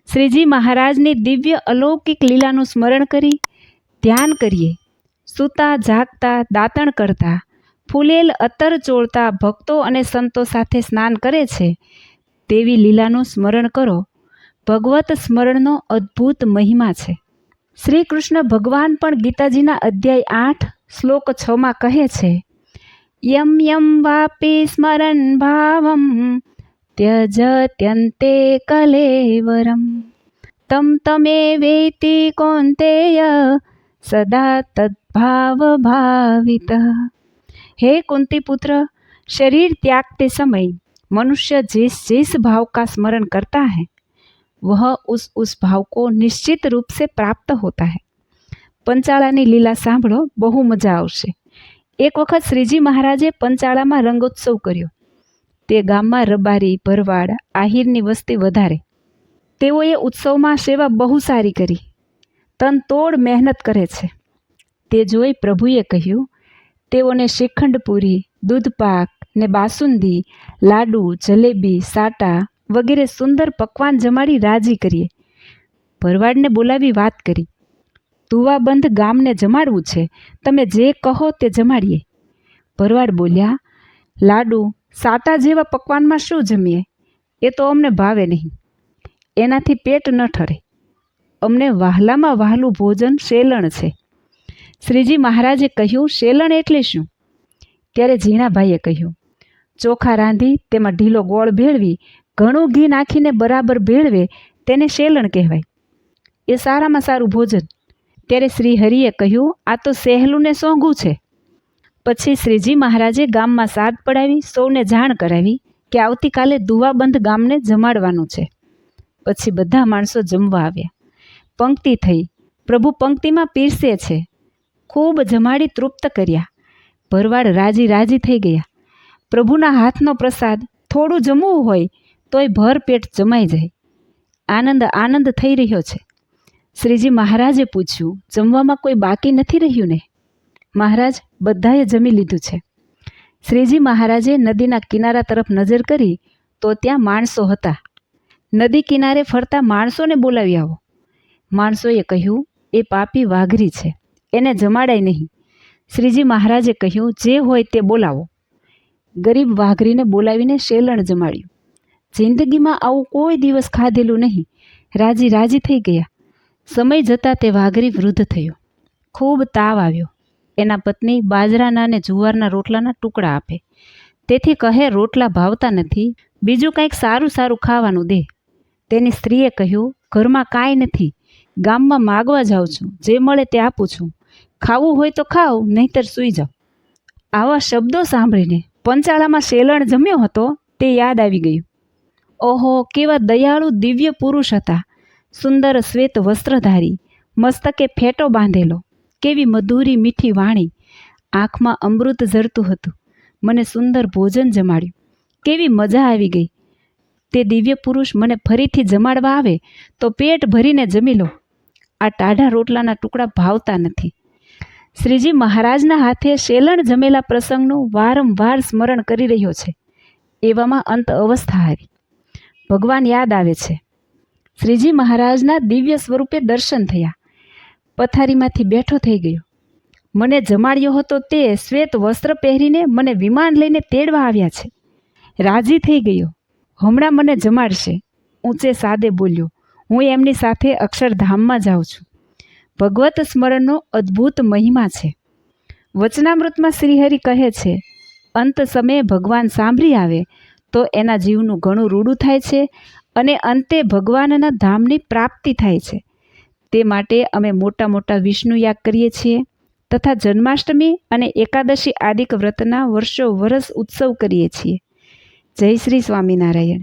શ્રીજી મહારાજની દિવ્ય અલૌકિક લીલાનું સ્મરણ કરી ધ્યાન કરીએ. સૂતા જાગતા, દાંતણ કરતા, ફૂલેલ અત્તર ચોળતા ભક્તો અને સંતો સાથે સ્નાન કરે છે તેવી લીલાનું સ્મરણ કરો. ભગવત સ્મરણનો અદ્ભુત મહિમા છે. શ્રી કૃષ્ણ ભગવાન પણ ગીતાજીના અધ્યાય 8 શ્લોક 6 કહે છે, યમ યમ વાપી સ્મરન ભાવમ ત્યજત્યંતે કલેવરમ તમ તમે વેતિ કૌંતેય સદા તદ્ભાવ ભાવિત. हे कुंती पुत्र, शरीर त्यागते समय मनुष्य जिस भाव का स्मरण करता है वह उस भाव को निश्चित रूप से प्राप्त होता है. पंचाळानी लीला सांभळो, बहु मजा आवशे. एक वखत श्रीजी महाराजे पंचाळामां रंगोत्सव कर्यो. ते गाममां रबारी, भरवाड, आहिरनी वस्ती वधारे. तेओए उत्सवमां सेवा बहु सारी करी. तनतोड़ मेहनत करे छे. ते जोई प्रभुए कह्युं, तेओने श्रीखंडपुरी, दूधपाक ने बासुंदी, लाडू, जलेबी, साटा वगैरे सुंदर पकवान जमाड़ी राजी करीए. भरवाडने बोलावी वात करी. तुवाबंध गामने जमाड़वुं छे, तमे जे कहो ते जमाड़ीए. भरवाड बोल्या, लाडू, साटा जेवा पकवानमां शुं जमीए? ए तो अमने भावे नहीं. एनाथी पेट न ठरे. अमने वहालामां वहालुं भोजन शेलण छे. श्रीजी महाराजे कह्युं, शेलण एटले शुं? त्यारे झीणाभाઈએ कह्युं, ચોખા રાંધી તેમાં ઢીલો ગોળ ભેળવી ઘણું ઘી નાખીને બરાબર ભેળવે તેને શેલણ કહેવાય. એ સારામાં સારું ભોજન. ત્યારે શ્રી હરિએ કહ્યું, આ તો સહેલું ને સોંઘું છે. પછી શ્રીજી મહારાજે ગામમાં સાદ પડાવી સૌને જાણ કરાવી કે આવતીકાલે દુવાબંધ ગામને જમાડવાનું છે. પછી બધા માણસો જમવા આવ્યા. પંક્તિ થઈ. પ્રભુ પંક્તિમાં પીરસે છે. ખૂબ જમાડી તૃપ્ત કર્યા. ભરવાડ રાજી રાજી થઈ ગયા. પ્રભુના હાથનો પ્રસાદ થોડું જમવું હોય તોય ભર પેટ જમાઈ જાય. આનંદ આનંદ થઈ રહ્યો છે. શ્રીજી મહારાજે પૂછ્યું, જમવામાં કોઈ બાકી નથી રહ્યું ને? મહારાજ, બધાએ જમી લીધું છે. શ્રીજી મહારાજે નદીના કિનારા તરફ નજર કરી તો ત્યાં માણસો હતા. નદી કિનારે ફરતા માણસોને બોલાવી આવો. માણસોએ કહ્યું, એ પાપી વાઘરી છે, એને જમાડાય નહીં. શ્રીજી મહારાજે કહ્યું, જે હોય તે બોલાવો. ગરીબ વાઘરીને બોલાવીને શેલણ જમાડ્યું. જિંદગીમાં આવું કોઈ દિવસ ખાધેલું નહીં. રાજી રાજી થઈ ગયા. સમય જતાં તે વાઘરી વૃદ્ધ થયો. ખૂબ તાવ આવ્યો. એના પત્ની બાજરાના અને જુવારના રોટલાના ટુકડા આપે. તેથી કહે, રોટલા ભાવતા નથી, બીજું કંઈક સારું સારું ખાવાનું દે. તેની સ્ત્રીએ કહ્યું, ઘરમાં કાંઈ નથી, ગામમાં માગવા જાઉં છું, જે મળે તે આપું છું. ખાવું હોય તો ખાવ, નહીંતર સૂઈ જાઓ. આવા શબ્દો સાંભળીને પંચાળામાં શેલણ જમ્યો હતો તે યાદ આવી ગયું. ઓહો, કેવા દયાળુ દિવ્ય પુરુષ હતા. સુંદર શ્વેત વસ્ત્રધારી, મસ્તકે ફેટો બાંધેલો, કેવી મધુરી મીઠી વાણી, આંખમાં અમૃત ઝરતું હતું. મને સુંદર ભોજન જમાડ્યું. કેવી મજા આવી ગઈ. તે દિવ્ય પુરુષ મને ફરીથી જમાડવા આવે તો પેટ ભરીને જમી લો. આ ટાઢા રોટલાના ટુકડા ભાવતા નથી. શ્રીજી મહારાજના હાથે શેલણ જમેલા પ્રસંગનું વારંવાર સ્મરણ કરી રહ્યો છે. એવામાં અંત અવસ્થા આવી. ભગવાન યાદ આવે છે. શ્રીજી મહારાજના દિવ્ય સ્વરૂપે દર્શન થયા. પથારીમાંથી બેઠો થઈ ગયો. મને જમાડ્યો હતો તે શ્વેત વસ્ત્ર પહેરીને મને વિમાન લઈને તેડવા આવ્યા છે. રાજી થઈ ગયો. હમણાં મને જમાડશે. ઊંચે સાદે બોલ્યો, હું એમની સાથે અક્ષરધામમાં જાઉં છું. ભગવત સ્મરણનો અદ્ભુત મહિમા છે. વચનામૃતમાં શ્રીહરિ કહે છે, અંત સમયે ભગવાન સાંભળી આવે તો એના જીવનું ઘણું રૂડું થાય છે અને અંતે ભગવાનના ધામની પ્રાપ્તિ થાય છે. તે માટે અમે મોટા મોટા વિષ્ણુ યાગ કરીએ છીએ તથા જન્માષ્ટમી અને એકાદશી આદિક વ્રતના વર્ષો વરસ ઉત્સવ કરીએ છીએ. જય શ્રી સ્વામિનારાયણ.